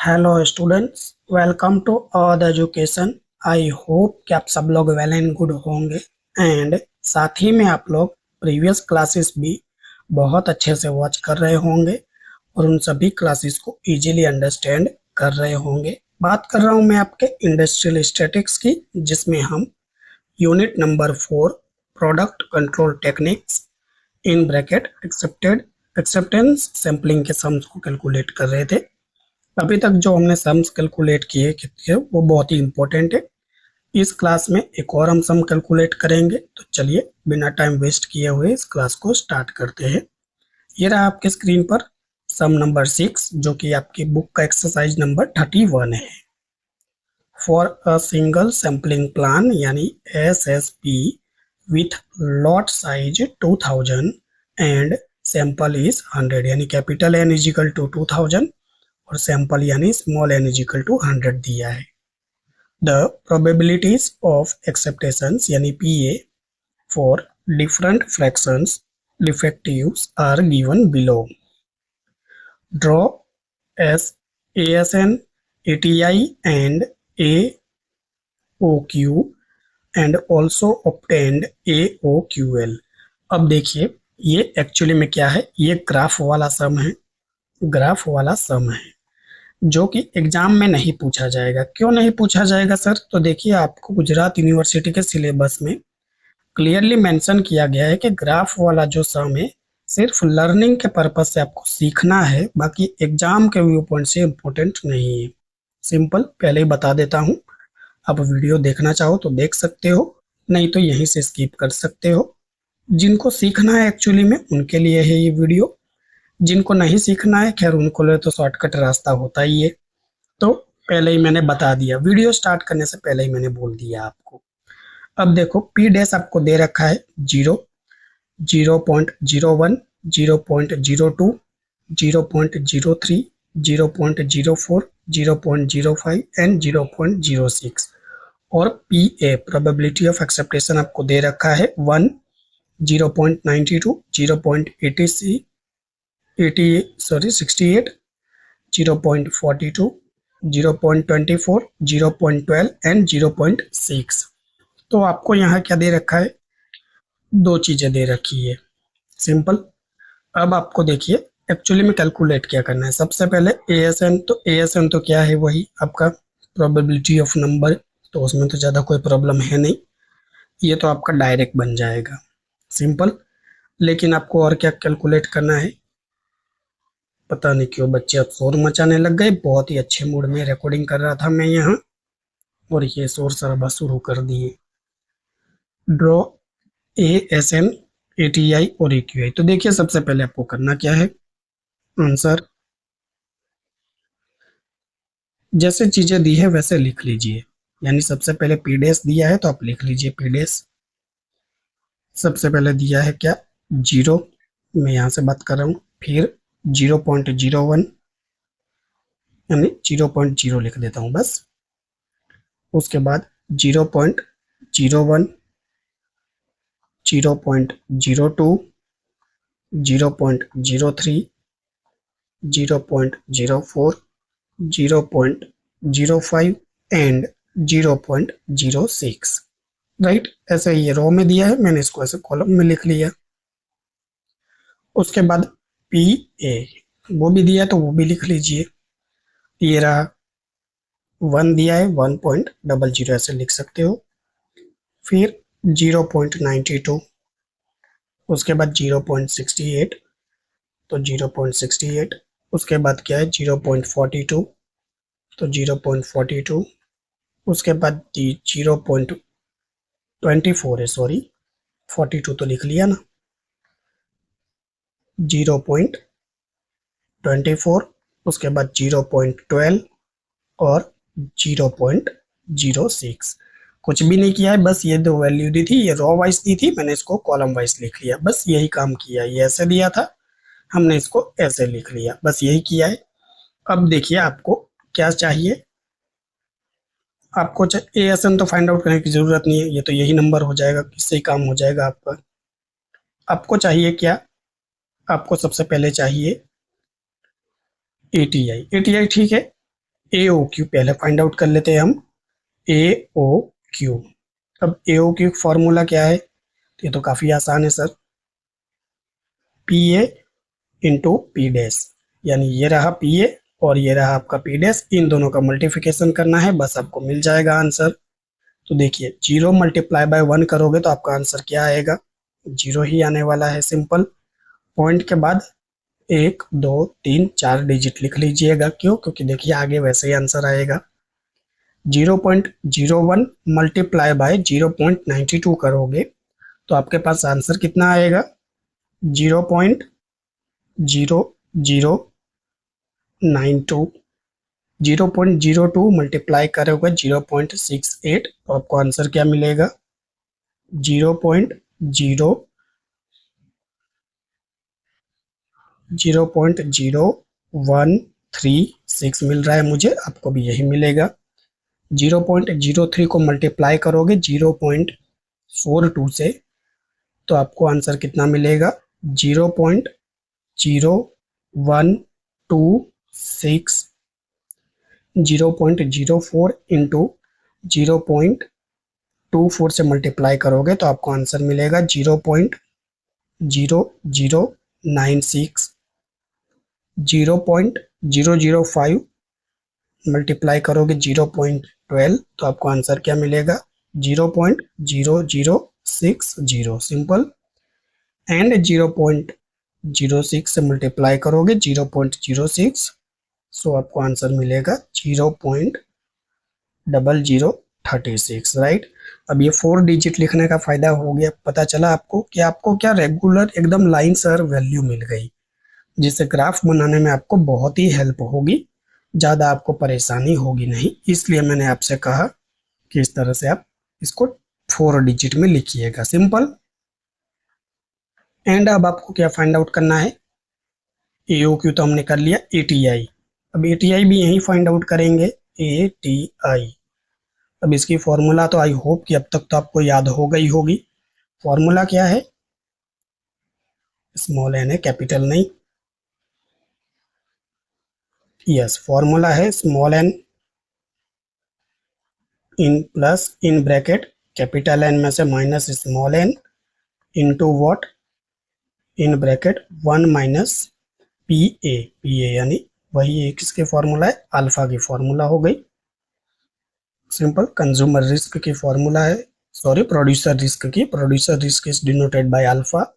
Hello students, welcome to our education. I hope कि आप सब लोग वेल एंड गुड होंगे एंड साथ ही में आप लोग प्रीवियस क्लासेस भी बहुत अच्छे से वॉच कर रहे होंगे और उन सभी क्लासेस को इजीली अंडरस्टैंड कर रहे होंगे। बात कर रहा हूं मैं आपके इंडस्ट्रियल स्टैटिक्स की, जिसमें हम unit number 4 product control techniques in bracket acceptance sampling के सम्स को कैलकुलेट कर रहे थे। अभी तक जो हमने सम्स कैलकुलेट किए थे वो बहुत ही इंपॉर्टेंट है। इस क्लास में एक और हम सम कैलकुलेट करेंगे, तो चलिए बिना टाइम वेस्ट किए हुए इस क्लास को स्टार्ट करते हैं। ये रहा आपके स्क्रीन पर सम नंबर 6, जो कि आपकी बुक का एक्सरसाइज नंबर 31 है। For a single sampling plan यानी SSP with lot size 2000 and sample is 100 यानी capital N is equal to 2000 और सैंपल यानी small n is equal to 100 दिया है। द प्रोबेबिलिटीज ऑफ एक्सेप्टेशंस यानी PA for different fractions defectives are given below. Draw as ASN ATI and AOQ and also obtained AOQL। अब देखिए ये actually में क्या है, ये ग्राफ वाला सम है। ग्राफ वाला सम है जो कि एग्जाम में नहीं पूछा जाएगा। क्यों नहीं पूछा जाएगा सर? तो देखिए आपको गुजरात यूनिवर्सिटी के सिलेबस में क्लियरली मेंशन किया गया है कि ग्राफ वाला जो सम है सिर्फ लर्निंग के पर्पज से आपको सीखना है, बाकी एग्जाम के व्यू पॉइंट से इम्पोर्टेंट नहीं है। सिंपल पहले ही बता देता हूँ, आप वीडियो देखना चाहो तो देख सकते हो, नहीं तो यहीं से स्किप कर सकते हो। जिनको सीखना है एक्चुअली में उनके लिए है ये वीडियो, जिनको नहीं सीखना है खैर उनको लिए तो शॉर्टकट रास्ता होता ही है। तो पहले ही मैंने बता दिया, वीडियो स्टार्ट करने से पहले ही मैंने बोल दिया आपको। अब देखो पी डैश आपको दे रखा है 0, 0.01, 0.02, 0.03, 0.04, 0.05 एंड 0.06। और P A probability of acceptation आपको दे रखा है 1, 0.92, 0.80, 68, 0.42, 0.24, 0.12 एंड 0.6। तो आपको यहाँ क्या दे रखा है, दो चीजें दे रखी है। सिंपल। अब आपको देखिए एक्चुअली में कैलकुलेट क्या करना है। सबसे पहले ASN, तो ASN तो क्या है, वही आपका प्रोबेबिलिटी ऑफ नंबर, तो उसमें तो ज़्यादा कोई प्रॉब्लम है नहीं, ये तो आपका डायरेक्ट बन जाएगा। सिंपल। लेकिन आपको और क्या कैलकुलेट करना है, पता नहीं क्यों बच्चे अब शोर मचाने लग गए। बहुत ही अच्छे मूड में रिकॉर्डिंग कर रहा था मैं यहाँ और ये शोर शराबा शुरू कर दिए। ड्रॉ ASN ATI और AQI। तो देखिए सबसे पहले आपको करना क्या है, आंसर जैसे चीजें दी है वैसे लिख लीजिए। यानी सबसे पहले पी डैश दिया है तो आप लिख लीजिए पी डैश। सबसे पहले दिया है क्या, 0, मैं यहाँ से बात कर रहा हूँ। फिर 0.01 यानी 0.0 लिख देता हूँ बस। उसके बाद 0.01, 0.02, 0.03, 0.04, 0.05 एंड 0.06। राइट, ऐसे ये रो में दिया है, मैंने इसको ऐसे कॉलम में लिख लिया। उसके बाद पी ए वो भी दिया है तो वो भी लिख लीजिए। ये रहा 1 दिया है, 1.00 ऐसे लिख सकते हो। फिर 0.92, उसके बाद 0.68, तो 0.68। उसके बाद क्या है 0.42, तो 0.42। उसके बाद 0.24 है, सॉरी 42 तो लिख लिया ना, 0.24। उसके बाद 0.12 और 0.06। कुछ भी नहीं किया है, बस ये दो वैल्यू दी थी, ये रो वाइज दी थी, मैंने इसको कॉलम वाइज लिख लिया, बस यही काम किया। ये ऐसे दिया था, हमने इसको ऐसे लिख लिया, बस यही किया है। अब देखिए आपको क्या चाहिए, आपको ASN तो फाइंड आउट करने की जरूरत नहीं है, ये तो यही नंबर हो जाएगा, इससे ही काम हो जाएगा आपका। आपको चाहिए क्या, आपको सबसे पहले चाहिए ATI। ATI ठीक है, ए ओ क्यू पहले फाइंड आउट कर लेते हैं हम। ए ओ क्यू। अब ए ओ क्यू फॉर्मूला क्या है? ये तो काफ़ी आसान है sir. P A into P dash, यानी ये रहा पी ए और ये रहा आपका पी डैश, इन दोनों का मल्टीप्लिकेशन करना है, बस आपको मिल जाएगा आंसर। तो देखिए 0 मल्टीप्लाई बाय 1 करोगे तो आपका आंसर क्या आएगा? 0 ही आने वाला है, सिंपल। पॉइंट के बाद 1 2 3 4 डिजिट लिख लीजिएगा। क्यों? क्योंकि देखिए आगे वैसे ही आंसर आएगा। 0.01 मल्टीप्लाई बाय 0.92 करोगे तो आपके पास आंसर कितना आएगा? 0.0092। 0.02 मल्टीप्लाई करोगे 0.68 तो आपको आंसर क्या मिलेगा? 0.0136 मिल रहा है मुझे, आपको भी यही मिलेगा। 0.03 को मल्टीप्लाई करोगे 0.42 से तो आपको आंसर कितना मिलेगा? 0.0126। 0.04 इंटू 0.24 से मल्टीप्लाई करोगे तो आपको आंसर मिलेगा 0.0096। 0.005 मल्टीप्लाई करोगे 0.12 तो आपको आंसर क्या मिलेगा? 0.0060, सिंपल। एंड 0.06 से मल्टीप्लाई करोगे 0.06 सो आपको आंसर मिलेगा 0.0036, राइट। अब ये 4 डिजिट लिखने का फायदा हो गया, पता चला आपको कि आपको क्या रेगुलर एकदम लाइन सर वैल्यू मिल गई, जिससे ग्राफ बनाने में आपको बहुत ही हेल्प होगी, ज़्यादा आपको परेशानी होगी नहीं। इसलिए मैंने आपसे कहा कि इस तरह से आप इसको 4 डिजिट में लिखिएगा, सिंपल। एंड अब आपको क्या फाइंड आउट करना है? ए ओ क्यू तो हमने कर लिया, ए टी आई। अब ए टी आई भी यहीं फाइंड आउट करेंगे, ए टी आई। अब इसकी फॉर्मूला तो आई होप कि अब तक तो आपको याद हो गई होगी। फॉर्मूला क्या है? स्मॉल एन है, कैपिटल नहीं। यस, फॉर्मूला है small N in plus in bracket capital N में से minus small N into what? In bracket 1 minus P A. P A यानी वही किसके फॉर्मूला है? अल्फा की फॉर्मूला हो गई, सिंपल। कंज्यूमर रिस्क की फॉर्मूला है, सॉरी प्रोड्यूसर रिस्क की। Producer risk is denoted by alpha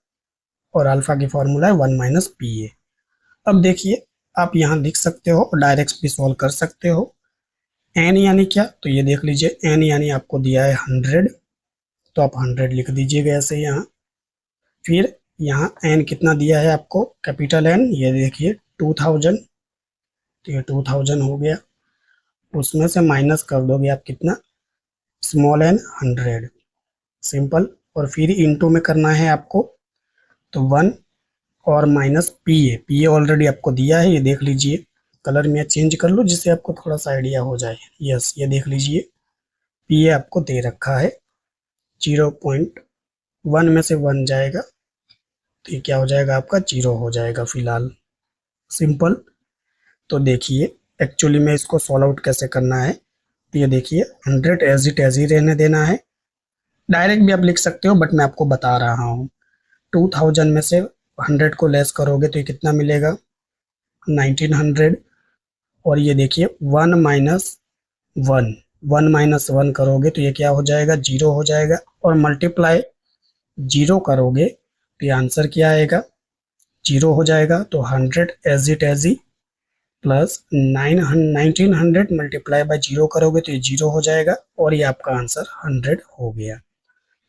और अल्फा की फॉर्मूला है 1 माइनस पी ए। अब देखिए आप यहाँ लिख सकते हो, डायरेक्ट भी सॉल्व कर सकते हो। एन यानी क्या? तो ये देख लीजिए, एन यानी आपको दिया है 100, तो आप 100 लिख दीजिएगा ऐसे यहाँ। फिर यहाँ एन कितना दिया है आपको? कैपिटल एन, ये देखिए 2000, तो ये 2000 हो गया। उसमें से माइनस कर दोगे आप कितना? Small N 100, simple. और फिर इनटू में करना है आपको, तो 1 और minus P A. P A already आपको दिया है, ये देख लीजिए। कलर में चेंज कर लो जिससे आपको थोड़ा सा आइडिया हो जाए। यस, ये देख लीजिए पी ए आपको दे रखा है। 0.1 में से 1 जाएगा तो ये क्या हो जाएगा आपका? 0 हो जाएगा फिलहाल, सिंपल। तो देखिए एक्चुअली में इसको सॉल्व आउट कैसे करना है, तो ये देखिए 100 एज इट एज ही रहने देना है। डायरेक्ट भी आप लिख सकते हो बट मैं आपको बता रहा हूँ। 2000 में से 100 को लेस करोगे तो ये कितना मिलेगा? 1900। और ये देखिए 1 माइनस 1, 1 माइनस 1 करोगे तो ये क्या हो जाएगा? 0 हो जाएगा। और मल्टीप्लाई 0 करोगे तो ये आंसर क्या आएगा? 0 हो जाएगा। तो 100 एज इट एज ही प्लस 1900 मल्टीप्लाई बाय 0 करोगे तो ये 0 हो जाएगा और ये आपका आंसर 100 हो गया,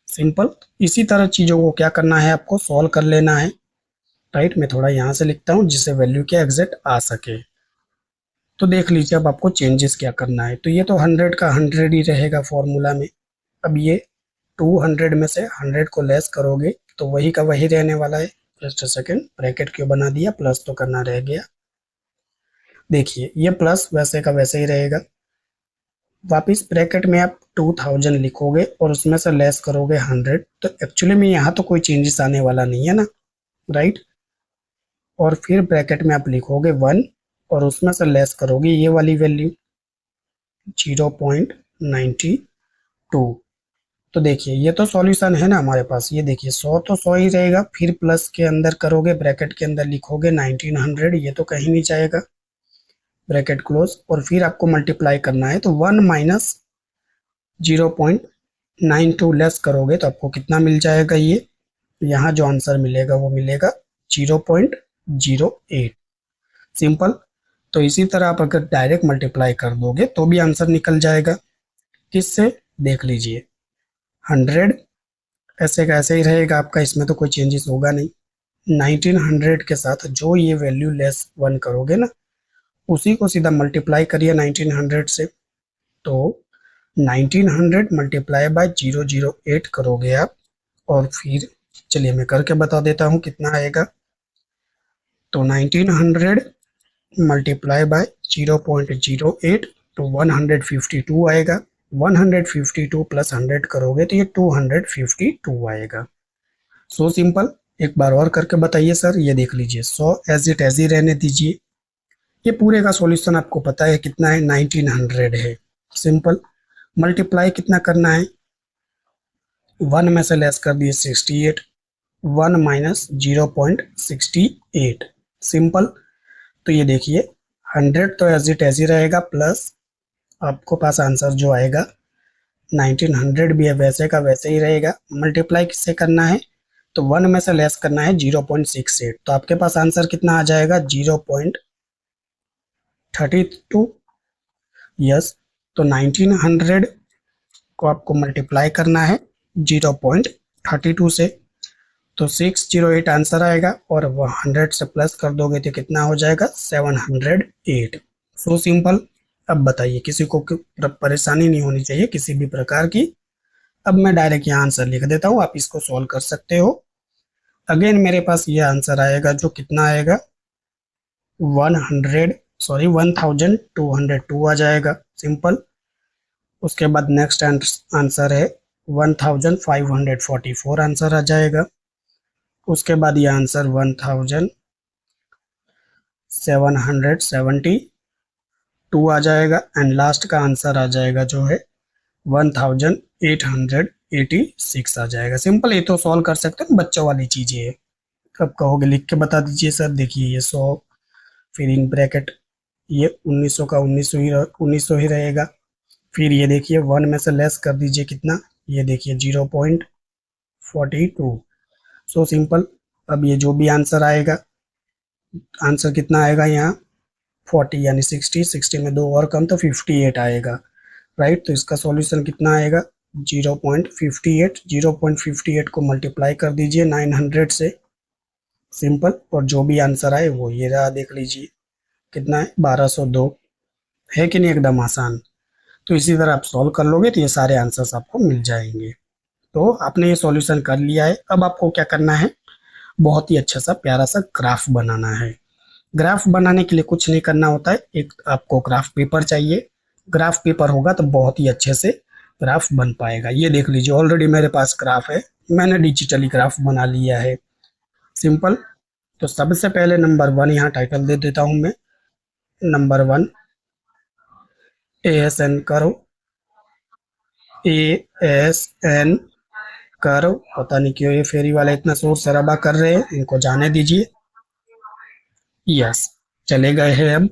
सिंपल। इसी तरह चीज़ों को क्या करना है? आपको सॉल्व कर लेना है, राइट। मैं थोड़ा यहाँ से लिखता हूँ जिससे वैल्यू क्या एग्जैक्ट आ सके। तो देख लीजिए अब आपको चेंजेस क्या करना है। तो ये तो 100 का 100 ही रहेगा फॉर्मूला में। अब ये 200 में से 100 को लेस करोगे तो वही का वही रहने वाला है। जस्ट अ सेकेंड, ब्रैकेट क्यों बना दिया? प्लस तो करना रह गया। देखिए ये प्लस वैसे का वैसे ही रहेगा। वापिस ब्रैकेट में आप 2000 लिखोगे और उसमें से लेस करोगे 100, तो एक्चुअली में यहाँ तो कोई चेंजेस आने वाला नहीं है ना, राइट। और फिर ब्रैकेट में आप लिखोगे 1 और उसमें से लेस करोगे ये वाली वैल्यू, 0.92। तो देखिए ये तो सॉल्यूशन है ना हमारे पास। ये देखिए 100 तो 100 ही रहेगा, फिर प्लस के अंदर करोगे, ब्रैकेट के अंदर लिखोगे 1900, ये तो कहीं नहीं जाएगा, ब्रैकेट क्लोज, और फिर आपको मल्टीप्लाई करना है। तो 1 माइनस 0.92 लेस करोगे तो आपको कितना मिल जाएगा, ये यहाँ जो आंसर मिलेगा वो मिलेगा 0.08। सिंपल। तो इसी तरह आप अगर डायरेक्ट मल्टीप्लाई कर दोगे तो भी आंसर निकल जाएगा। किससे, देख लीजिए, 100 ऐसे का ऐसे ही रहेगा आपका, इसमें तो कोई चेंजेस होगा नहीं। 1900 के साथ जो ये वैल्यू लेस वन करोगे ना, उसी को सीधा मल्टीप्लाई करिए 1900 से। तो 1900 मल्टीप्लाई बाय 008 करोगे आप, और फिर चलिए मैं करके बता देता हूँ कितना आएगा। तो 1900 मल्टीप्लाई बाय 0.08, तो 152 आएगा। 152 प्लस 100 करोगे तो ये 252 आएगा। So simple. एक बार और करके बताइए सर। ये देख लीजिए 100 एज इट एज ही रहने दीजिए। ये पूरे का सॉल्यूशन आपको पता है कितना है, 1900 है। सिंपल। मल्टीप्लाई कितना करना है, 1 में से लेस कर दिए 68, 1 माइनस 0.68। सिंपल। तो ये देखिए 100 तो एज इट एज ही रहेगा, प्लस आपको पास आंसर जो आएगा 1900 भी है वैसे का वैसे ही रहेगा। मल्टीप्लाई किससे करना है, तो 1 में से लेस करना है 0.68, तो आपके पास आंसर कितना आ जाएगा, 0.32। यस। तो 1900 को आपको मल्टीप्लाई करना है 0.32 से, तो 608 आंसर आएगा, और वो 100 से प्लस कर दोगे तो कितना हो जाएगा, 708। So simple. अब बताइए, किसी को परेशानी नहीं होनी चाहिए किसी भी प्रकार की। अब मैं डायरेक्ट यहाँ आंसर लिख देता हूँ, आप इसको सॉल्व कर सकते हो। अगेन मेरे पास ये आंसर आएगा जो कितना आएगा, 1202 आ जाएगा। सिंपल। उसके बाद नेक्स्ट आंसर है 1544 आंसर आ जाएगा। उसके बाद ये आंसर 1772 आ जाएगा, एंड लास्ट का आंसर आ जाएगा जो है 1886 आ जाएगा। सिंपल। ये तो सॉल्व कर सकते हैं, बच्चों वाली चीजें है। अब कहोगे लिख के बता दीजिए सर। देखिए ये 100, फिर इन ब्रैकेट ये 1900 का 1900 ही रहेगा। फिर ये देखिए 1 में से लेस कर दीजिए कितना, ये देखिए 0.42। So simple. अब ये जो भी आंसर आएगा, आंसर कितना आएगा यहाँ 40, यानी 60 में दो और कम तो 58 आएगा। राइट। तो इसका सॉल्यूशन कितना आएगा, 0.58। 0.58 को मल्टीप्लाई कर दीजिए 900 से। सिंपल। और जो भी आंसर आए वो ये रहा, देख लीजिए कितना है, 1202। है कि नहीं एकदम आसान। तो इसी तरह आप सॉल्व कर लोगे तो ये सारे आंसर्स आपको मिल जाएंगे। तो आपने ये सॉल्यूशन कर लिया है। अब आपको क्या करना है, बहुत ही अच्छा सा प्यारा सा ग्राफ बनाना है। ग्राफ बनाने के लिए कुछ नहीं करना होता है, एक आपको ग्राफ पेपर चाहिए। ग्राफ पेपर होगा तो बहुत ही अच्छे से ग्राफ बन पाएगा। ये देख लीजिए ऑलरेडी मेरे पास ग्राफ है, मैंने डिजिटली ग्राफ बना लिया है। सिंपल। तो सबसे पहले नंबर 1 यहाँ टाइटल दे देता हूँ मैं। नंबर 1 ASN करो। ASN करो। पता नहीं क्यों ये फेरी वाले इतना शोर शराबा कर रहे हैं, इनको जाने दीजिए। यस। चले गए हैं अब।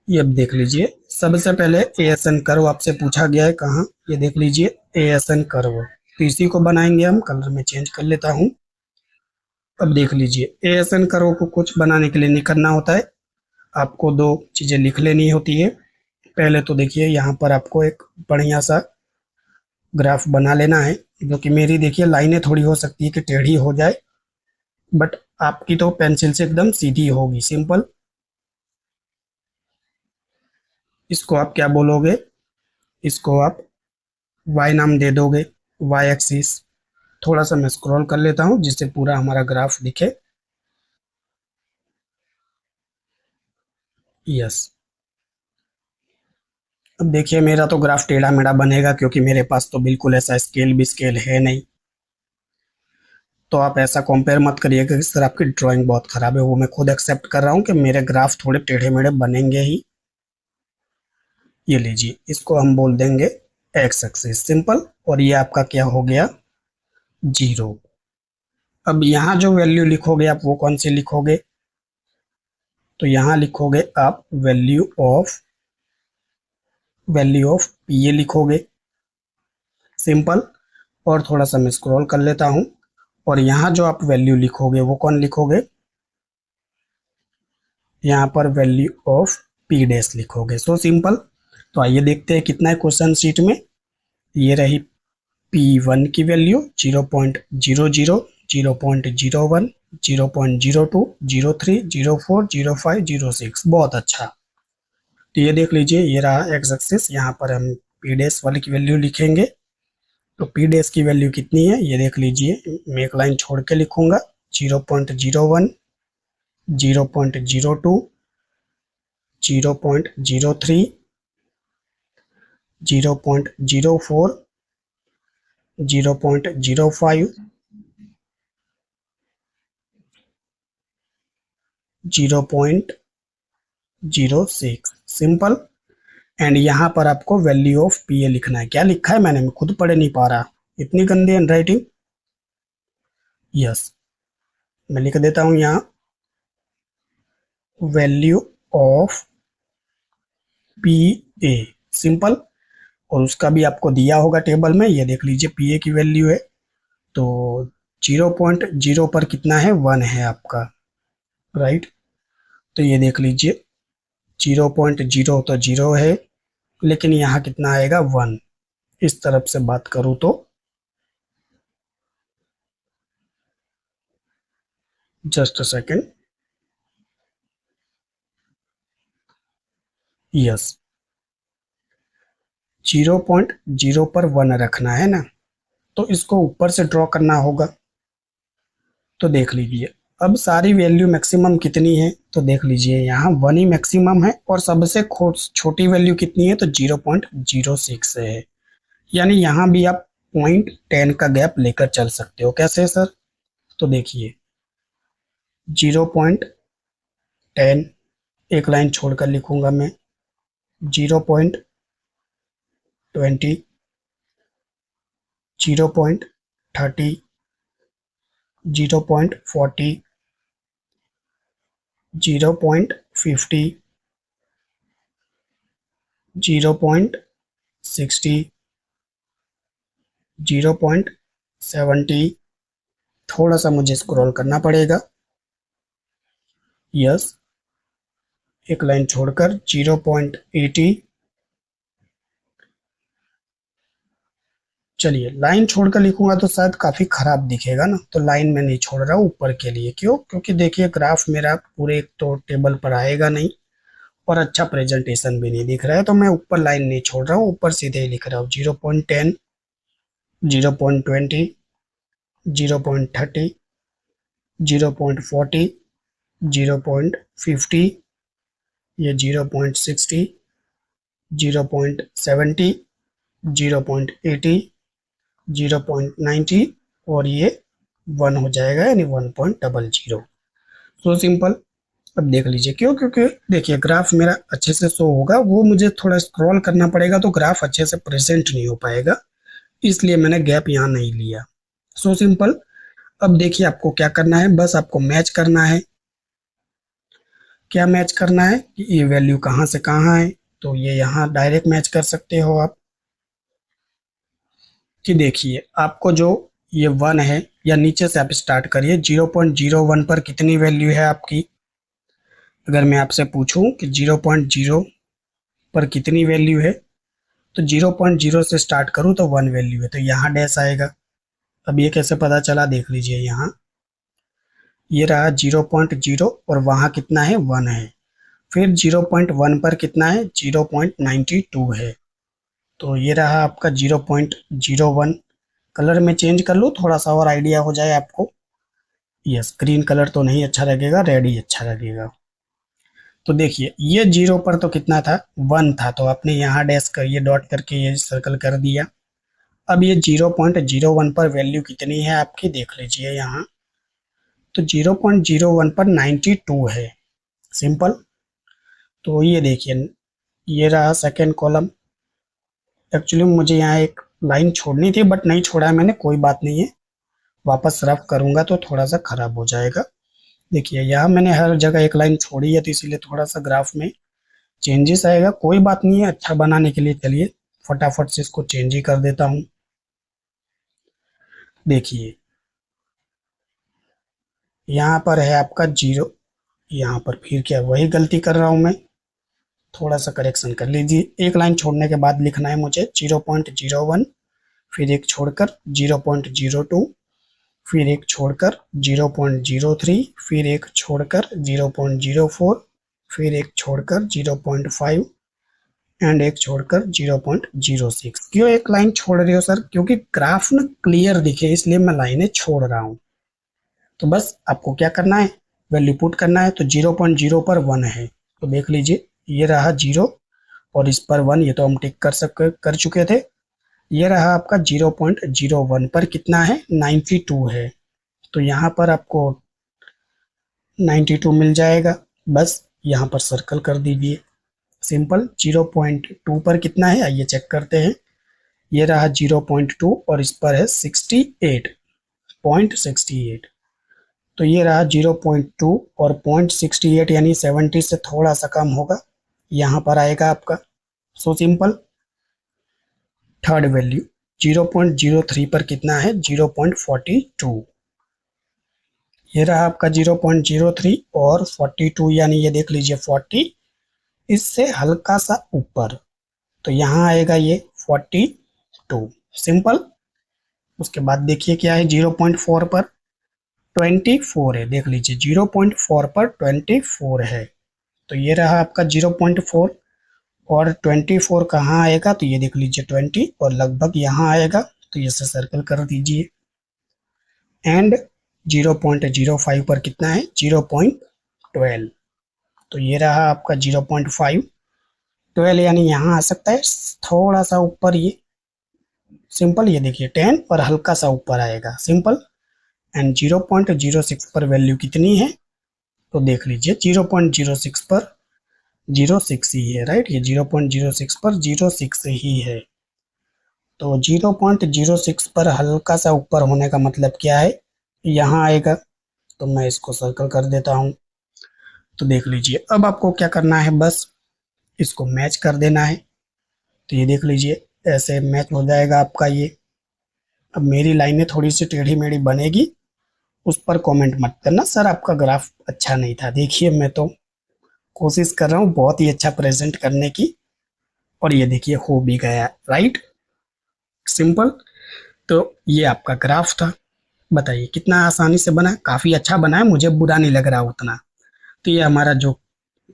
ये अब देख लीजिए सबसे पहले ASN कर्व आपसे पूछा गया है कहाँ, ये देख लीजिए ASN कर्व। तो इसी को बनाएंगे हम, कलर में चेंज कर लेता हूँ। अब देख लीजिए ASN कर्व को कुछ बनाने के लिए नहीं करना होता है, आपको दो चीजें लिख लेनी होती है। पहले तो देखिए यहाँ पर आपको एक बढ़िया सा ग्राफ बना लेना है, जो कि मेरी देखिए लाइनें थोड़ी हो सकती है कि टेढ़ी हो जाए, बट आपकी तो पेंसिल से एकदम सीधी होगी। सिंपल। इसको आप क्या बोलोगे, इसको आप वाई नाम दे दोगे, वाई एक्सिस। थोड़ा सा मैं स्क्रॉल कर लेता हूँ जिससे पूरा हमारा ग्राफ दिखे। यस। अब देखिए मेरा तो ग्राफ टेढ़ा मेढ़ा बनेगा, क्योंकि मेरे पास तो बिल्कुल ऐसा स्केल भी स्केल है नहीं। तो आप ऐसा कंपेयर मत करिएगा कि सर आपकी ड्राइंग बहुत खराब है, वो मैं खुद एक्सेप्ट कर रहा हूँ कि मेरे ग्राफ थोड़े टेढ़े मेढ़े बनेंगे ही। ये लीजिए, इसको हम बोल देंगे एक्स एक्सिस, सिंपल। और ये आपका क्या हो गया, 0। अब यहाँ जो वैल्यू लिखोगे आप वो कौन सी लिखोगे, तो यहाँ लिखोगे आप वैल्यू ऑफ पी ए लिखोगे, सिंपल। और थोड़ा सा मैं स्क्रॉल कर लेता हूँ, और यहाँ जो आप वैल्यू लिखोगे वो कौन लिखोगे, यहाँ पर वैल्यू ऑफ पी डैश लिखोगे, सो सिंपल। तो आइए देखते हैं कितना है क्वेश्चन शीट में। ये रही P1 की वैल्यू 0.00, 0.01, 0.02, 03, 04, 05, 06। बहुत अच्छा। तो ये देख लीजिए, ये रहा एक्स एक्सिस। यहाँ पर हम पी डैश वाले की वैल्यू लिखेंगे। तो पी डैश की वैल्यू कितनी है ये देख लीजिए, मैं एक लाइन छोड़ के लिखूंगा। 0.01, 0.02, 0.03, 0.04, 0.05, 0.06, सिंपल। एंड यहाँ पर आपको वैल्यू ऑफ पी ए लिखना है। क्या लिखा है मैंने, मैं खुद पढ़ नहीं पा रहा, इतनी गंदी हैंड राइटिंग। यस, मैं लिख देता हूँ यहाँ value of P A, simple. और उसका भी आपको दिया होगा टेबल में, ये देख लीजिए पी ए की वैल्यू है। तो 0.0 पर कितना है, 1 है आपका, राइट। तो ये देख लीजिए 0.0 तो 0 है, लेकिन यहाँ कितना आएगा, 1। इस तरफ से बात करूँ तो जस्ट अ सेकेंड, यस, 0.0 पर 1 रखना है ना, तो इसको ऊपर से ड्रॉ करना होगा। तो देख लीजिए अब सारी वैल्यू मैक्सिमम कितनी है, तो देख लीजिए यहाँ 1 ही मैक्सिमम है, और सबसे छोटी वैल्यू कितनी है, तो 0.06 है। यानी यहाँ भी आप 0.10 का गैप लेकर चल सकते हो। कैसे सर, तो देखिए 0.10, एक लाइन छोड़कर लिखूंगा मैं, 0.20, 0.30, 0.40, 0.50, 0.60, 0.70, थोड़ा सा मुझे स्क्रॉल करना पड़ेगा, यस, एक लाइन छोड़कर 0.80। चलिए लाइन छोड़कर लिखूंगा तो शायद काफी खराब दिखेगा ना, तो लाइन में नहीं छोड़ रहा हूँ ऊपर के लिए। क्यों, क्योंकि देखिए ग्राफ मेरा पूरे एक तो टेबल पर आएगा नहीं, और अच्छा प्रेजेंटेशन भी नहीं दिख रहा है, तो मैं ऊपर लाइन नहीं छोड़ रहा हूँ, ऊपर सीधे ही लिख रहा हूँ 0.10, 0.20, 0.30, 0.40, 0.50, ये 0.60, 0.70, 0.80, 0.90, और ये 1 हो जाएगा, यानी 1.00। So simple. अब देख लीजिए क्यों, क्योंकि देखिए ग्राफ मेरा अच्छे से शो होगा, वो मुझे थोड़ा स्क्रॉल करना पड़ेगा, तो ग्राफ अच्छे से प्रेजेंट नहीं हो पाएगा, इसलिए मैंने गैप यहाँ नहीं लिया। So simple. अब देखिए आपको क्या करना है, बस आपको मैच करना है। क्या मैच करना है कि ये वैल्यू कहाँ से कहाँ है, तो ये यहाँ डायरेक्ट मैच कर सकते हो आप। कि देखिए आपको जो ये 1 है, या नीचे से आप स्टार्ट करिए, 0.01 पर कितनी वैल्यू है आपकी। अगर मैं आपसे पूछूं कि 0.0 पर कितनी वैल्यू है, तो 0.0 से स्टार्ट करूं तो 1 वैल्यू है, तो यहाँ डैश आएगा। अब ये कैसे पता चला, देख लीजिए यहाँ ये रहा 0.0, और वहाँ कितना है, 1 है। फिर 0.1 पर कितना है, 0.92 है। तो ये रहा आपका 0.01। कलर में चेंज कर लो थोड़ा सा और आइडिया हो जाए आपको। यस, ग्रीन कलर तो नहीं अच्छा लगेगा, रेड ही अच्छा लगेगा। तो देखिए ये 0 पर तो कितना था, 1 था, तो आपने यहाँ डैश कर, ये डॉट करके ये सर्कल कर दिया। अब ये 0.01 पर वैल्यू कितनी है आपकी, देख लीजिए यहाँ, तो 0.01 पर 92 है, सिंपल। तो ये देखिए ये रहा सेकेंड कॉलम। एक्चुअली मुझे यहाँ एक लाइन छोड़नी थी बट नहीं छोड़ा है मैंने, कोई बात नहीं है, वापस रफ करूंगा तो थोड़ा सा खराब हो जाएगा। देखिए यहाँ मैंने हर जगह एक लाइन छोड़ी है तो इसीलिए थोड़ा सा ग्राफ में चेंजेस आएगा, कोई बात नहीं है। अच्छा बनाने के लिए चलिए फटाफट से इसको चेंज ही कर देता हूँ। देखिए यहाँ पर है आपका जीरो, यहाँ पर फिर क्या वही गलती कर रहा हूँ मैं, थोड़ा सा करेक्शन कर लीजिए। एक लाइन छोड़ने के बाद लिखना है मुझे 0.01, फिर एक छोड़कर 0.02, फिर एक छोड़कर 0.03, फिर एक छोड़कर 0.04, फिर एक छोड़कर 0.5 एंड एक छोड़कर 0.06। क्यों एक लाइन छोड़ रही हो सर? क्योंकि ग्राफ ना क्लियर दिखे इसलिए मैं लाइनें छोड़ रहा हूँ। तो बस आपको क्या करना है, वैल्यू पुट करना है। तो 0.0 पर 1 है तो देख लीजिए ये रहा 0 और इस पर 1, ये तो हम टिक कर चुके थे। ये रहा आपका 0.01 पर कितना है, 92 है, तो यहाँ पर आपको 92 मिल जाएगा। बस यहाँ पर सर्कल कर दीजिए, सिंपल। 0.2 पर कितना है आइए चेक करते हैं। ये रहा 0.2 और इस पर है 68.68, तो ये रहा 0.2 और 0.68 यानी 70 से थोड़ा सा कम होगा, यहाँ पर आएगा आपका। So simple. थर्ड वैल्यू 0.03 पर कितना है, 0.42, ये रहा आपका 0.03 और 42 यानी ये देख लीजिए 40, इससे हल्का सा ऊपर, तो यहाँ आएगा ये 42, सिंपल। उसके बाद देखिए क्या है, 0.4 पर 24 है, देख लीजिए 0.4 पर 24 है, तो ये रहा आपका 0.4 और 24 कहाँ आएगा, तो ये देख लीजिए 20 और लगभग यहाँ आएगा, तो इसे सर्कल कर दीजिए। एंड 0.05 पर कितना है, 0.12, तो ये रहा आपका 0.5, 12 यानी यहाँ आ सकता है थोड़ा सा ऊपर, ये सिंपल। ये देखिए 10 और हल्का सा ऊपर आएगा, सिंपल। एंड 0.06 पर वैल्यू कितनी है, तो देख लीजिए 0.06 पर 06 ही है, राइट, ये 0.06 पर 06 ही है। तो 0.06 पर हल्का सा ऊपर होने का मतलब क्या है, यहाँ आएगा, तो मैं इसको सर्कल कर देता हूँ। तो देख लीजिए अब आपको क्या करना है, बस इसको मैच कर देना है, तो ये देख लीजिए ऐसे मैच हो जाएगा आपका ये। अब मेरी लाइनें थोड़ी सी टेढ़ी मेढ़ी बनेगी, उस पर कमेंट मत करना सर आपका ग्राफ अच्छा नहीं था। देखिए मैं तो कोशिश कर रहा हूँ बहुत ही अच्छा प्रेजेंट करने की, और ये देखिए हो भी गया, राइट, सिंपल। तो ये आपका ग्राफ था, बताइए कितना आसानी से बना, काफी अच्छा बना है, मुझे बुरा नहीं लग रहा उतना। तो ये हमारा जो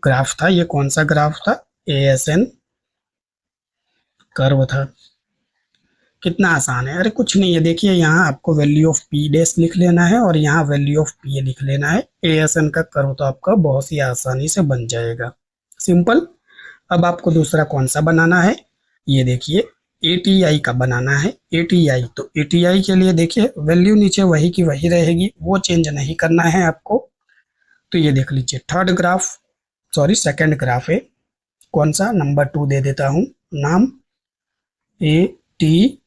ग्राफ था, ये कौन सा ग्राफ था, ASN कर्व था। कितना आसान है, अरे कुछ नहीं है, देखिए यहाँ आपको वैल्यू ऑफ पी डैश लिख लेना है और यहाँ वैल्यू ऑफ पी लिख लेना है। ASN का कर्व तो आपका बहुत ही आसानी से बन जाएगा, सिंपल। अब आपको दूसरा कौन सा बनाना है, ये देखिए ATI का बनाना है। ATI, तो ATI के लिए देखिए वैल्यू नीचे वही की वही रहेगी, वो चेंज नहीं करना है आपको। तो ये देख लीजिए third graph, sorry second graph है, कौन सा, नंबर 2 दे देता हूँ नाम, ATI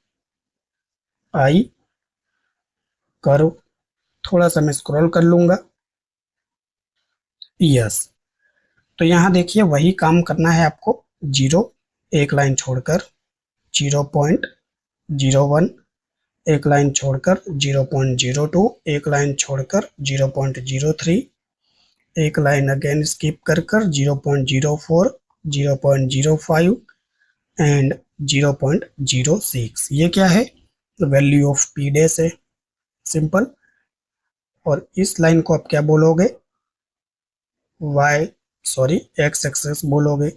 कर्व। थोड़ा सा मैं स्क्रॉल कर लूंगा, यस। तो यहाँ देखिए वही काम करना है आपको, 0 एक लाइन छोड़कर 0.01, एक लाइन छोड़कर 0.02, एक लाइन छोड़कर 0.03, एक लाइन अगेन स्किप कर 0.04, 0.05 एंड 0.06। ये क्या है, वैल्यू ऑफ पी डैश है, सिंपल। और इस लाइन को आप क्या बोलोगे, एक्स एक्सेस बोलोगे,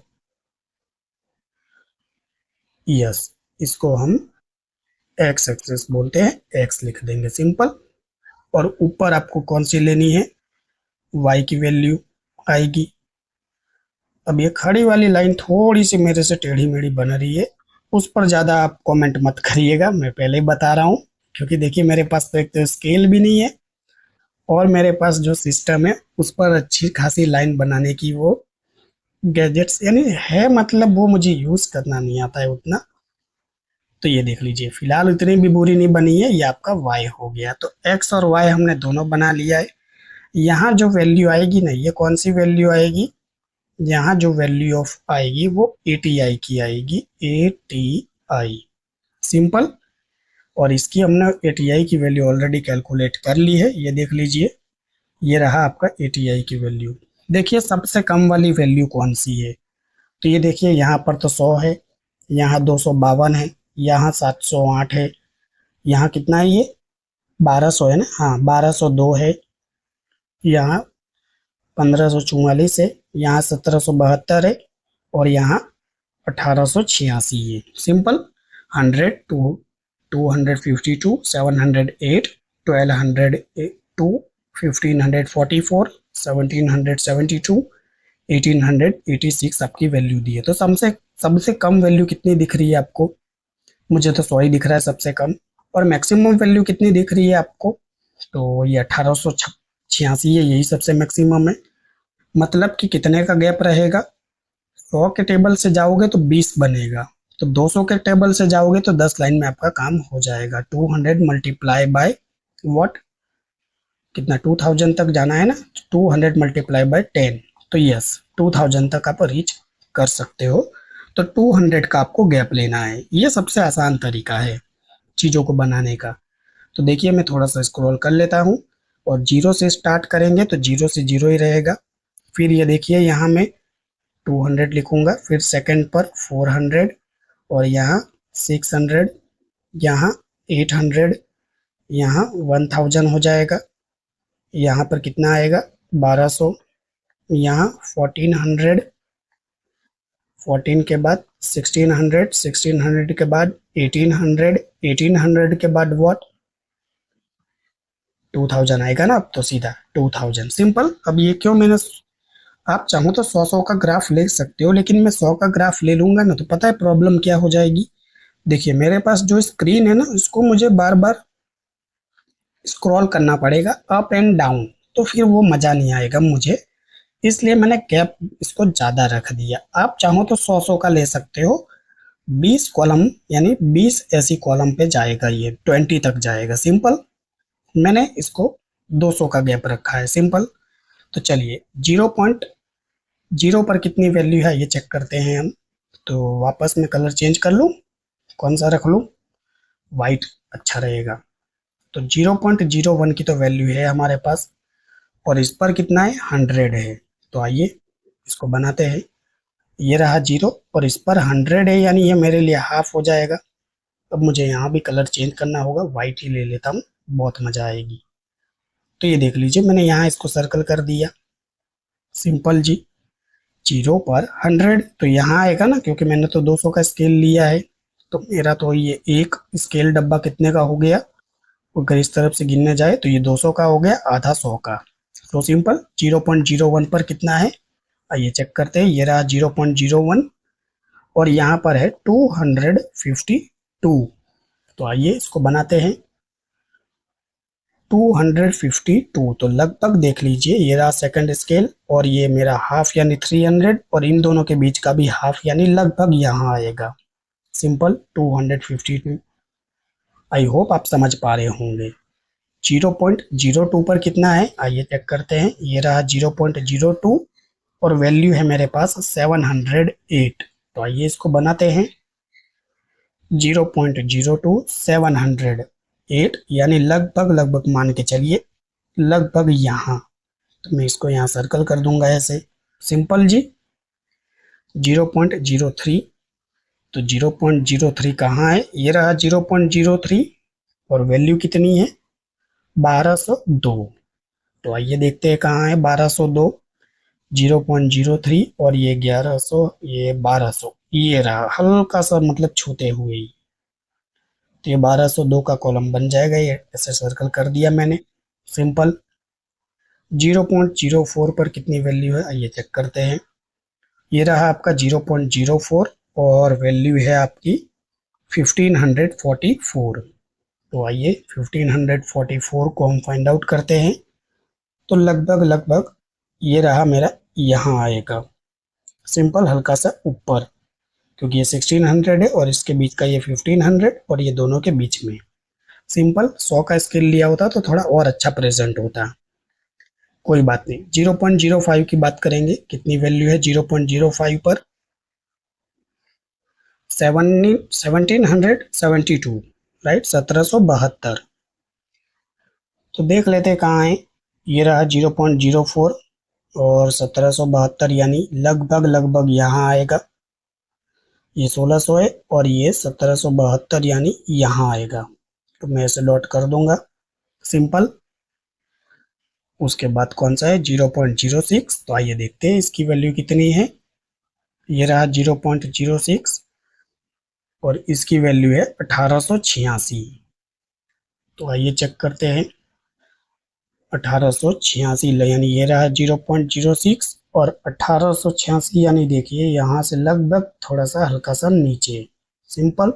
यस, इसको हम एक्स एक्सेस बोलते हैं, एक्स लिख देंगे, सिंपल। और ऊपर आपको कौन सी लेनी है, वाई की वैल्यू आएगी। अब ये खड़ी वाली लाइन थोड़ी सी मेरे से टेढ़ी मेढ़ी बन रही है, उस पर ज़्यादा आप कमेंट मत करिएगा, मैं पहले ही बता रहा हूँ, क्योंकि देखिए मेरे पास तो एक तो स्केल भी नहीं है और मेरे पास जो सिस्टम है उस पर अच्छी खासी लाइन बनाने की वो गैजेट्स यानी है, मतलब वो मुझे यूज करना नहीं आता है उतना। तो ये देख लीजिए, फिलहाल इतनी भी बुरी नहीं बनी है। ये आपका y हो गया। तो x और y हमने दोनों बना लिया है। यहाँ जो वैल्यू आएगी ना, ये कौन सी वैल्यू आएगी, यहाँ जो वैल्यू ऑफ आएगी वो ATI की आएगी, ATI, सिंपल। और इसकी हमने ATI की वैल्यू ऑलरेडी कैलकुलेट कर ली है, ये देख लीजिए। ये रहा आपका ATI की वैल्यू। देखिए सबसे कम वाली वैल्यू कौन सी है, तो ये देखिए यहाँ पर तो 100 है, यहाँ 252 है, यहाँ 708 है, यहाँ कितना है ये 1200 है ना, हाँ 1202 है, यहाँ 1544 है, यहाँ 1772 है, और यहाँ 1886 है। सिंपल। 100 252 708 1202 1544 1772 1886 आपकी वैल्यू दी है। तो सबसे सबसे कम वैल्यू कितनी दिख रही है आपको, मुझे तो 100 ही दिख रहा है सबसे कम। और मैक्सिमम वैल्यू कितनी दिख रही है आपको, तो ये 1886 है, यही सबसे मैक्सिमम है। मतलब कि कितने का गैप रहेगा, 100 के टेबल से जाओगे तो 20 बनेगा, तो 200 के टेबल से जाओगे तो 10 लाइन में आपका काम हो जाएगा। 200 मल्टीप्लाई बाय व्हाट, कितना 2000 तक जाना है ना, 200 मल्टीप्लाई बाय 10, तो यस 2000 तक आप रीच कर सकते हो। तो 200 का आपको गैप लेना है, ये सबसे आसान तरीका है चीज़ों को बनाने का। तो देखिए मैं थोड़ा सा स्क्रॉल कर लेता हूँ, और जीरो से स्टार्ट करेंगे तो जीरो से जीरो ही रहेगा। फिर ये देखिए यहाँ मैं 200 लिखूंगा, फिर सेकंड पर 400, और यहाँ 600, यहाँ 800, यहाँ 1000 हो जाएगा, यहाँ पर कितना आएगा 1200, यहाँ 1400, 14 के बाद 1600, 1600 के बाद 1800, 1800 के बाद व्हाट 2000 आएगा ना। अब तो सीधा 2000 सिंपल। अब ये क्यों मैंने, आप चाहो तो 100 का ग्राफ ले सकते हो, लेकिन मैं 100 का ग्राफ ले लूंगा ना तो पता है प्रॉब्लम क्या हो जाएगी। देखिए मेरे पास जो स्क्रीन है ना, इसको मुझे बार बार स्क्रॉल करना पड़ेगा अप एंड डाउन, तो फिर वो मजा नहीं आएगा मुझे। इसलिए मैंने कैप इसको ज्यादा रख दिया। आप चाहो तो 100 का ले सकते हो, 20 कॉलम यानी 20 ऐसी कॉलम पे जाएगा, ये 20 तक जाएगा सिंपल। मैंने इसको 200 का गैप रखा है सिंपल। तो चलिए 0.0 पर कितनी वैल्यू है ये चेक करते हैं हम। तो वापस में कलर चेंज कर लूँ, कौन सा रख लूँ, वाइट अच्छा रहेगा। तो 0.01 की तो वैल्यू है हमारे पास, और इस पर कितना है 100 है। तो आइए इसको बनाते हैं। ये रहा 0 और इस पर 100 है, यानी ये मेरे लिए हाफ हो जाएगा। अब मुझे यहाँ भी कलर चेंज करना होगा, वाइट ही ले लेता हूँ, बहुत मजा आएगी। तो ये देख लीजिए मैंने यहाँ इसको सर्कल कर दिया, सिंपल जी। 0 पर 100 तो यहाँ आएगा ना, क्योंकि मैंने तो 200 का स्केल लिया है। तो मेरा तो ये एक स्केल डब्बा कितने का हो गया, अगर इस तरफ से गिनने जाए तो ये 200 का हो गया, आधा 100 का। तो सिंपल 0.01 पर कितना है, आइए चेक करते हैं। ये रहा 0.01, और यहाँ पर है 252। तो आइए इसको बनाते हैं। 252 तो लगभग देख लीजिए, ये रहा सेकंड स्केल, और ये मेरा हाफ यानी 300, और इन दोनों के बीच का भी हाफ यानी लगभग यहाँ आएगा, सिंपल 252। आई होप आप समझ पा रहे होंगे। 0.02 पर कितना है, आइए चेक करते हैं। ये रहा 0.02, और वैल्यू है मेरे पास 708। तो आइए इसको बनाते हैं। 0.02 708 यानी लगभग लगभग मान के चलिए लगभग यहाँ। तो मैं इसको यहाँ सर्कल कर दूंगा ऐसे, सिंपल जी। 0.03, तो 0.03 कहाँ है, ये रहा 0.03, और वैल्यू कितनी है 1202। तो आइए देखते हैं कहाँ है 1202। 0.03 और ये 1100, ये 1200, ये रहा हल्का सा मतलब छूते हुए ही। तो ये 1202 का कॉलम बन जाएगा, ये ऐसे सर्कल कर दिया मैंने, सिंपल। 0.04 पर कितनी वैल्यू है, आइए चेक करते हैं। ये रहा आपका 0.04, और वैल्यू है आपकी 1544। तो आइए 1544 को हम फाइंड आउट करते हैं। तो लगभग लगभग ये रहा मेरा, यहाँ आएगा सिंपल, हल्का सा ऊपर, क्योंकि ये 1600 है और इसके बीच का ये 1500 और ये दोनों के बीच में। सिंपल 100 का स्केल लिया होता तो थोड़ा और अच्छा प्रेजेंट होता। कोई बात नहीं। 0.05 की बात करेंगे, कितनी वैल्यू है 0.05 पर? 1772, राइट, 1772। तो देख लेते हैं कहाँ है। ये रहा 0.04 और 1772, यानी लगभग लगभग यहाँ आएगा। ये 1600 है और ये 1772, यानी यहाँ आएगा। तो मैं इसे डॉट कर दूंगा। सिंपल। उसके बाद कौन सा है? 0.06। तो आइए देखते हैं इसकी वैल्यू कितनी है। ये रहा 0.06 और इसकी वैल्यू है 1886। तो आइए चेक करते हैं। 1886, यानी ये रहा 0.06 और 1886, यानी देखिए यहाँ से लगभग थोड़ा सा हल्का सा नीचे। सिंपल।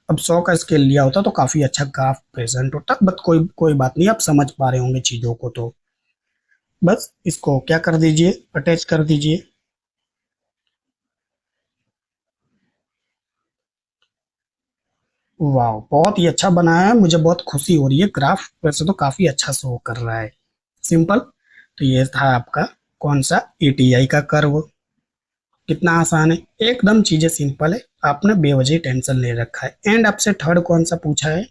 अब 100 का स्केल लिया होता तो काफी अच्छा ग्राफ प्रेजेंट होता, बट कोई कोई बात नहीं, आप समझ पा रहे होंगे चीजों को। तो बस इसको क्या कर दीजिए, अटैच कर दीजिए। वाह, बहुत ही अच्छा बनाया है, मुझे बहुत खुशी हो रही है। ग्राफ वैसे तो काफी अच्छा शो कर रहा है। सिंपल। तो ये था आपका कौन सा? एटीआई का कर्व। कितना आसान है, एकदम चीजें सिंपल है। आपने बेवजह टेंशन ले रखा है। एंड आपसे थर्ड कौन सा पूछा है?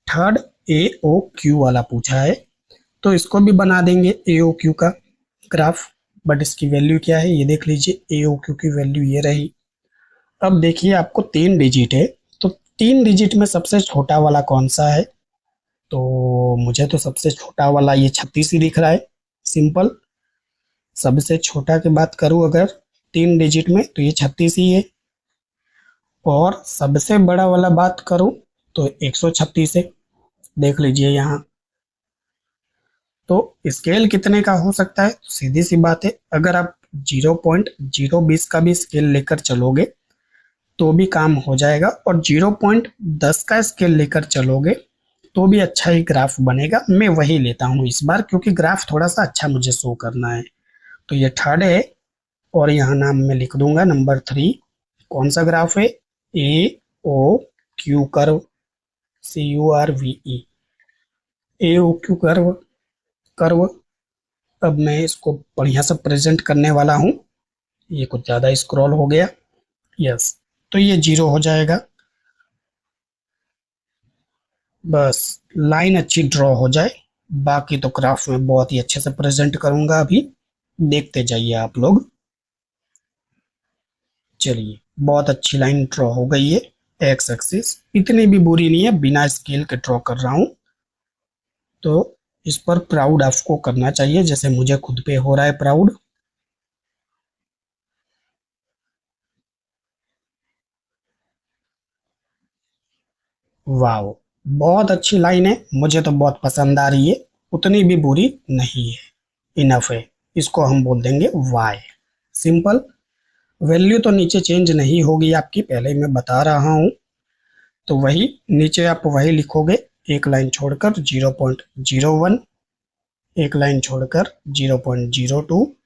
थर्ड ए ओ क्यू वाला पूछा है। तो इसको भी बना देंगे ए ओ क्यू का ग्राफ। बट इसकी वैल्यू क्या है ये देख लीजिए। ए ओ क्यू की वैल्यू ये रही। अब देखिए आपको 3 डिजिट है, तो 3 डिजिट में सबसे छोटा वाला कौन सा है? तो मुझे तो सबसे छोटा वाला ये 36 ही दिख रहा है। सिंपल। सबसे छोटा की बात करूं अगर 3 डिजिट में, तो ये 36 ही है। और सबसे बड़ा वाला बात करूं तो 136 है। देख लीजिए यहाँ। तो स्केल कितने का हो सकता है? सीधी सी बात है, अगर आप 0.020 का भी स्केल लेकर चलोगे तो भी काम हो जाएगा, और 0.10 का स्केल लेकर चलोगे तो भी अच्छा ही ग्राफ बनेगा। मैं वही लेता हूँ इस बार, क्योंकि ग्राफ थोड़ा सा अच्छा मुझे शो करना है। तो ये थर्ड है और यहाँ नाम मैं लिख दूंगा नंबर 3। कौन सा ग्राफ है? ए ओ क्यू कर्व। CURVE। ए ओ क्यू कर्व। कर्व। अब मैं इसको बढ़िया से प्रेजेंट करने वाला हूँ। ये कुछ ज़्यादा स्क्रॉल हो गया। यस। तो ये 0 हो जाएगा। बस लाइन अच्छी ड्रॉ हो जाए, बाकी तो ग्राफ में बहुत ही अच्छे से प्रेजेंट करूंगा अभी। देखते जाइए आप लोग। चलिए, बहुत अच्छी लाइन ड्रॉ हो गई है। एक्स एक्सिस इतनी भी बुरी नहीं है, बिना स्केल के ड्रॉ कर रहा हूँ। तो इस पर प्राउड आपको करना चाहिए, जैसे मुझे खुद पे हो रहा है प्राउड। वाह, बहुत अच्छी लाइन है, मुझे तो बहुत पसंद आ रही है। उतनी भी बुरी नहीं है, इनफ है। इसको हम बोल देंगे वाई। सिंपल। वैल्यू तो नीचे चेंज नहीं होगी आपकी, पहले ही मैं बता रहा हूँ। तो वही नीचे आप वही लिखोगे, एक लाइन छोड़कर 0.01, एक लाइन छोड़कर 0.02,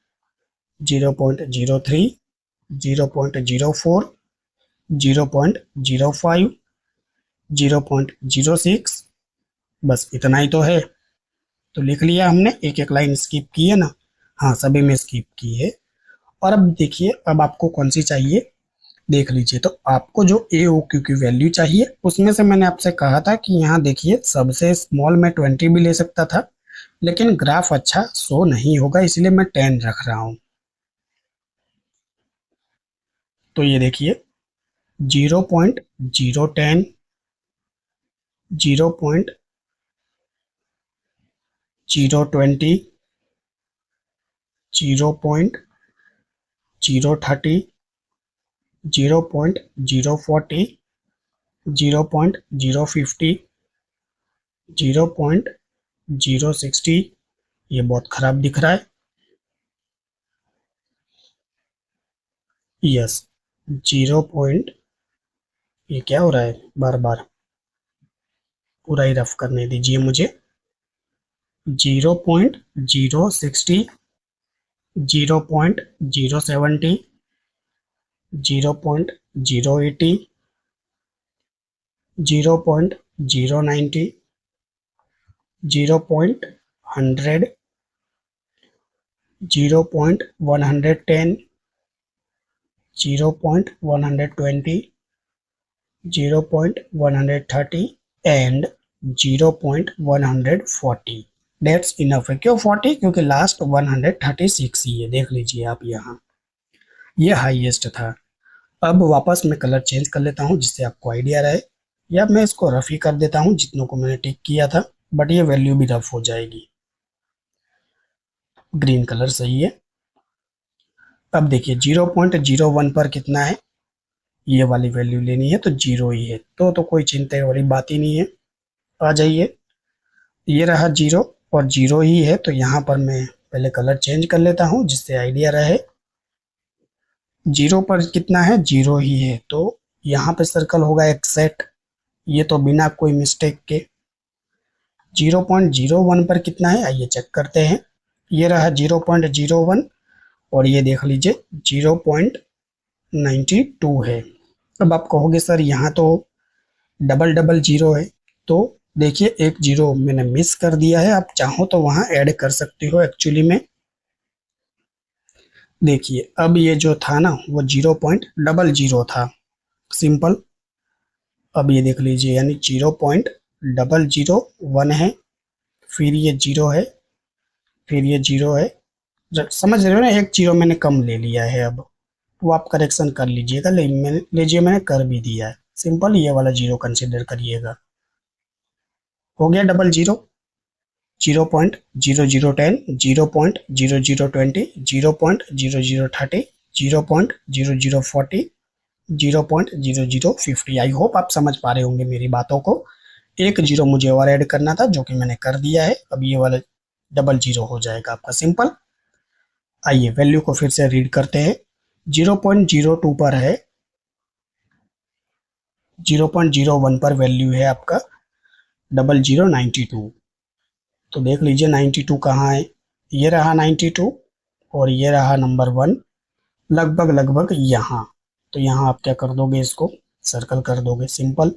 0.03, 0.04, 0.05, 0.06। बस इतना ही तो है। तो लिख लिया हमने, एक एक लाइन स्किप की है ना? हाँ, सभी में स्किप की है। और अब देखिए, अब आपको कौन सी चाहिए देख लीजिए। तो आपको जो ए ओ क्यू की वैल्यू चाहिए, उसमें से मैंने आपसे कहा था कि यहाँ देखिए सबसे स्मॉल में 20 भी ले सकता था, लेकिन ग्राफ अच्छा शो नहीं होगा, इसलिए मैं 10 रख रहा हूँ। तो ये देखिए 0.010, 0.020, 0.030, 0.040, 0.050, 0.060। ये बहुत खराब दिख रहा है। यस। 0 ये क्या हो रहा है बार बार? पूरा ही रफ करने दीजिए मुझे। 0.060, 0.070, 0.080, 0.090, 0.100, 0.110, 0.120, 0.130 and 0.140। डेट्स इनफ है। क्यों 40? क्योंकि लास्ट 136 ही है। देख लीजिए आप यहाँ, ये हाईएस्ट था। अब वापस मैं कलर चेंज कर लेता हूँ जिससे आपको आइडिया रहे, या मैं इसको रफ ही कर देता हूँ जितनों को मैंने टिक किया था, बट ये वैल्यू भी रफ हो जाएगी। ग्रीन कलर सही है। अब देखिए 0.01 पर कितना है, ये वाली वैल्यू लेनी है तो 0 ही है, तो कोई चिंता वाली बात ही नहीं है। आ जाइए, ये रहा 0 और 0 ही है, तो यहाँ पर मैं पहले कलर चेंज कर लेता हूँ जिससे आइडिया रहे। 0 पर कितना है, 0 ही है, तो यहाँ पे सर्कल होगा एक्सेट, ये तो बिना कोई मिस्टेक के। 0.01 पर कितना है, आइए चेक करते हैं। ये रहा 0.01 और ये देख लीजिए 0.92 है। अब आप कहोगे सर यहाँ तो डबल डबल जीरो है, तो देखिए एक जीरो मैंने मिस कर दिया है, आप चाहो तो वहां ऐड कर सकते हो एक्चुअली में। देखिए अब ये जो था ना वो 0.00 था, सिंपल। अब ये देख लीजिए यानी 0.001 है, फिर ये जीरो है, फिर ये जीरो है। समझ रहे हो ना, एक जीरो मैंने कम ले लिया है। अब वो आप करेक्शन कर लीजिएगा, मैंने कर भी दिया है। सिंपल, ये वाला जीरो कंसिडर करिएगा। हो गया डबल जीरो। 0.0010, 0.0020, 0.0030, 0.0040, 0.0050। आई होप आप समझ पा रहे होंगे मेरी बातों को। एक जीरो मुझे और ऐड करना था जो कि मैंने कर दिया है। अब ये वाला डबल जीरो हो जाएगा आपका, सिंपल। आइए वैल्यू को फिर से रीड करते हैं। 0.02 पर है, 0.01 पर वैल्यू है आपका 0092। तो देख लीजिए 92 कहाँ है, ये रहा 92 और ये रहा नंबर 1, लगभग लगभग यहाँ। तो यहाँ आप क्या कर दोगे, इसको सर्कल कर दोगे, सिंपल।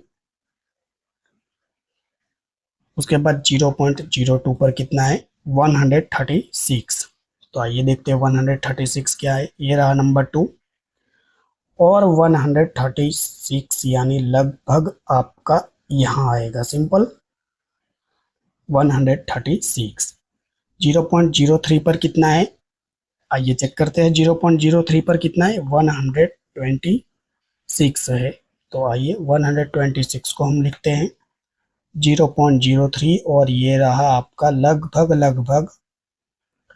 उसके बाद 0.02 पर कितना है, 136। तो आइए देखते हैं 136 क्या है। ये रहा नंबर 2 और 136 यानी लगभग आपका यहाँ आएगा, सिंपल 136। 0.03 पर कितना है, आइए चेक करते हैं। 0.03 पर कितना है, 126 है। तो आइए 126 को हम लिखते हैं 0.03 और ये रहा आपका लगभग लगभग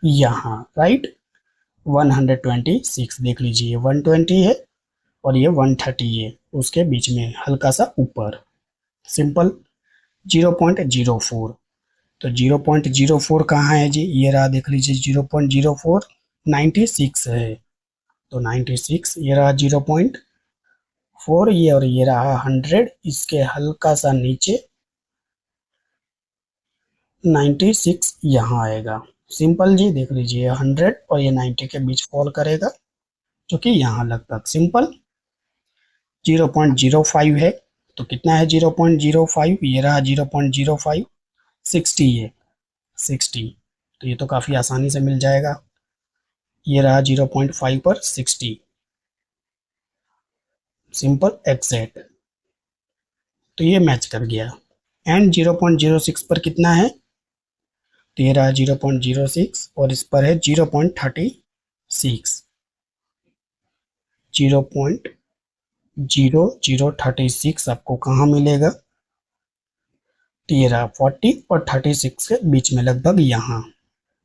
यहाँ, राइट 126। देख लीजिए 120 है और ये 130 है, उसके बीच में हल्का सा ऊपर, सिंपल 0.04। तो 0.04 कहाँ है जी, ये रहा, देख लीजिए 0.04 96 है। तो 96, ये रहा 0.4, ये और ये रहा 100, इसके हल्का सा नीचे 96 यहाँ आएगा, सिंपल जी। देख लीजिए 100 और ये 90 के बीच फॉल करेगा, जो कि यहाँ लगभग, सिंपल। 0.05 है, तो कितना है 0.05, ये रहा 0.05, 60 है, 60। तो ये तो काफ़ी आसानी से मिल जाएगा। ये रहा 0.5 पर 60, सिंपल एग्जैक्ट। तो ये मैच कर गया। एंड 0.06 पर कितना है, तो ये रहा 0.06 और इस पर है 0.36, 0.0036 आपको कहाँ मिलेगा, तो ये रहा 40 और 36 के बीच में लगभग यहाँ,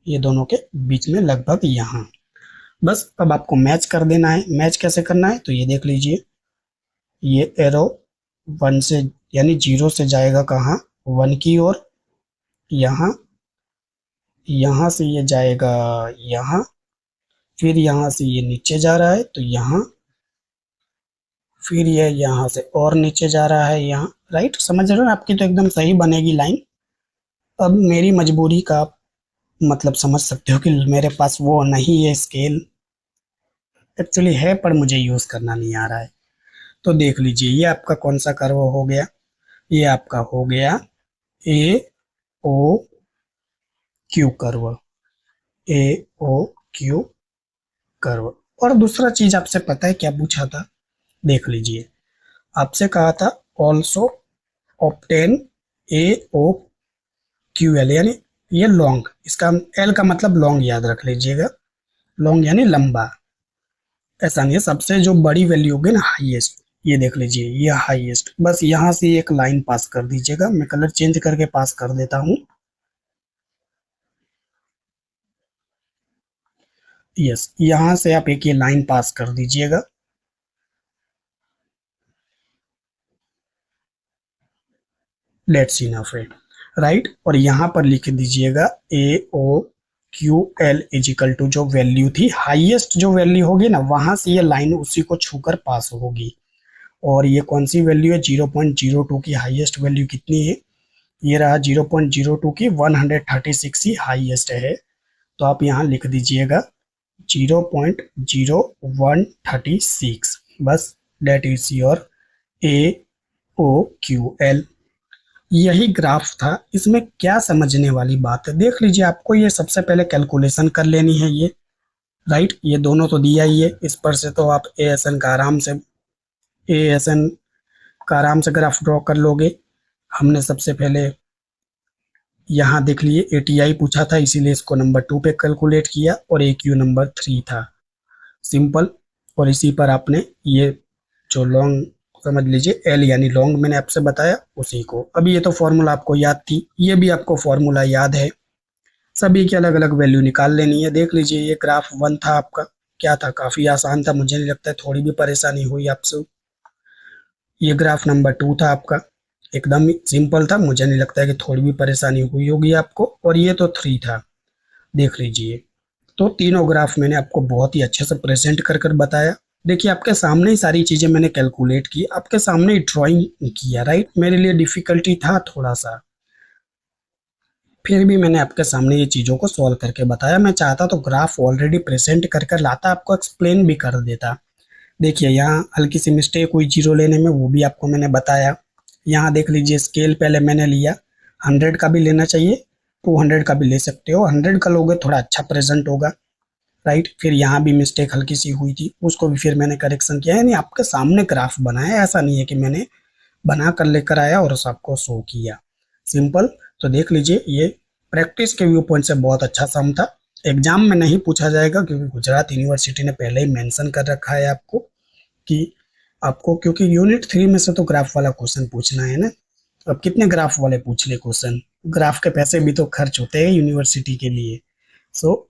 ये दोनों के बीच में लगभग यहाँ। बस अब आपको मैच कर देना है। मैच कैसे करना है, तो ये देख लीजिए, ये एरो 1 से यानी 0 से जाएगा कहाँ, 1 की ओर, यहाँ, यहाँ से ये जाएगा यहाँ, फिर यहाँ से ये नीचे जा रहा है तो यहाँ, फिर ये यहाँ से और नीचे जा रहा है यहाँ, राइट, समझ रहे हो, आपकी तो एकदम सही बनेगी लाइन। अब मेरी मजबूरी का मतलब समझ सकते हो कि मेरे पास वो नहीं है स्केल, एक्चुअली है पर मुझे यूज करना नहीं आ रहा है। तो देख लीजिए ये आपका कौन सा कर्व हो गया, ये आपका हो गया ए ओ क्यू कर्व, ए ओ क्यू कर्व। और दूसरा चीज आपसे पता है क्या पूछा था, देख लीजिए आपसे कहा था ऑल्सो ऑप्टेन ए ओ क्यू एल, यानी ये लॉन्ग, इसका एल का मतलब लॉन्ग याद रख लीजिएगा, लॉन्ग यानी लंबा। ऐसा नहीं है, सबसे जो बड़ी वैल्यू होगी ना हाईएस्ट, ये देख लीजिए ये हाईएस्ट, बस यहाँ से एक लाइन पास कर दीजिएगा, मैं कलर चेंज करके पास कर देता हूँ। यस, यहाँ से आप एक ये लाइन पास कर दीजिएगा। Let's see now friend, right, और यहाँ पर लिख दीजिएगा A O Q L is equal to जो वैल्यू थी हाईएस्ट, जो वैल्यू होगी ना वहां से ये लाइन उसी को छूकर पास होगी। और ये कौन सी वैल्यू है, 0.02 की हाईएस्ट वैल्यू कितनी है, ये रहा 0.02 की 136 ही हाईएस्ट है। तो आप यहाँ लिख दीजिएगा 0.0136, बस that is your A O Q L. यही ग्राफ था, इसमें क्या समझने वाली बात है, देख लीजिए आपको ये सबसे पहले कैलकुलेशन कर लेनी है ये, राइट, ये दोनों तो दिया ही है, इस पर से तो आप ए एस एन का आराम से, ए एस एन का आराम से ग्राफ ड्रॉ कर लोगे। हमने सबसे पहले यहाँ देख लिए एटीआई पूछा था, इसीलिए इसको नंबर 2 पे कैलकुलेट किया, और ए क्यू नंबर 3 था, सिंपल। और इसी पर आपने ये जो लॉन्ग समझ लीजिए एल यानी लॉन्ग मैंने आपसे बताया उसी को। अभी ये तो फॉर्मूला आपको याद थी, ये भी आपको फॉर्मूला याद है, सभी की अलग अलग वैल्यू निकाल लेनी है। देख लीजिए ये ग्राफ 1 था आपका, क्या था, काफी आसान था, मुझे नहीं लगता है थोड़ी भी परेशानी हुई आपसे। ये ग्राफ नंबर 2 था आपका, एकदम सिंपल था, मुझे नहीं लगता है कि थोड़ी भी परेशानी हुई होगी आपको। और ये तो 3 था, देख लीजिए। तो तीनों ग्राफ मैंने आपको बहुत ही अच्छे से प्रेजेंट कर कर बताया। देखिए आपके सामने ही सारी चीजें मैंने कैलकुलेट की, आपके सामने ही ड्राइंग किया, राइट, मेरे लिए डिफिकल्टी था थोड़ा सा, फिर भी मैंने आपके सामने ये चीजों को सॉल्व करके बताया। मैं चाहता तो ग्राफ ऑलरेडी प्रेजेंट कर कर लाता, आपको एक्सप्लेन भी कर देता। देखिए यहाँ हल्की सी मिस्टेक हुई जीरो लेने में, वो भी आपको मैंने बताया। यहाँ देख लीजिए स्केल पहले मैंने लिया, 100 का भी लेना चाहिए, 200 का भी ले सकते हो, 100 का लोगे थोड़ा अच्छा प्रेजेंट होगा, राइट। फिर यहाँ भी मिस्टेक हल्की सी हुई थी, उसको भी फिर मैंने करेक्शन किया, यानी आपके सामने ग्राफ बनाया, ऐसा नहीं है कि मैंने बना कर लेकर आया और सबको शो किया, सिंपल। तो देख लीजिए ये प्रैक्टिस के व्यू पॉइंट से बहुत अच्छा सम था, एग्जाम में नहीं पूछा जाएगा क्योंकि गुजरात यूनिवर्सिटी ने पहले ही मेंशन कर रखा है आपको कि आपको, क्योंकि यूनिट 3 में से तो ग्राफ वाला क्वेश्चन पूछना है ना। अब कितने ग्राफ वाले पूछ ले क्वेश्चन, ग्राफ के पैसे भी तो खर्च होते हैं यूनिवर्सिटी के लिए।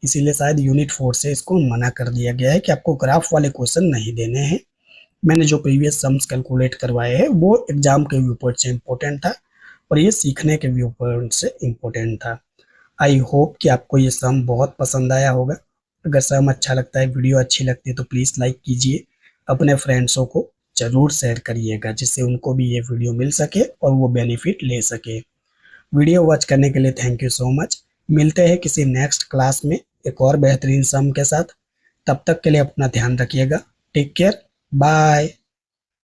इसीलिए शायद यूनिट 4 से इसको मना कर दिया गया है कि आपको ग्राफ वाले क्वेश्चन नहीं देने हैं। मैंने जो प्रीवियस सम्स कैलकुलेट करवाए हैं वो एग्जाम के व्यू पॉइंट से इम्पोर्टेंट था, और ये सीखने के व्यू पॉइंट से इम्पोर्टेंट था। आई होप कि आपको ये सम बहुत पसंद आया होगा। अगर सम अच्छा लगता है, वीडियो अच्छी लगती है तो प्लीज़ लाइक कीजिए, अपने फ्रेंड्सों को ज़रूर शेयर करिएगा जिससे उनको भी ये वीडियो मिल सके और वो बेनिफिट ले सके। वीडियो वॉच करने के लिए थैंक यू सो मच। मिलते हैं किसी नेक्स्ट क्लास में एक और बेहतरीन सम के साथ, तब तक के लिए अपना ध्यान रखिएगा। Take care, bye.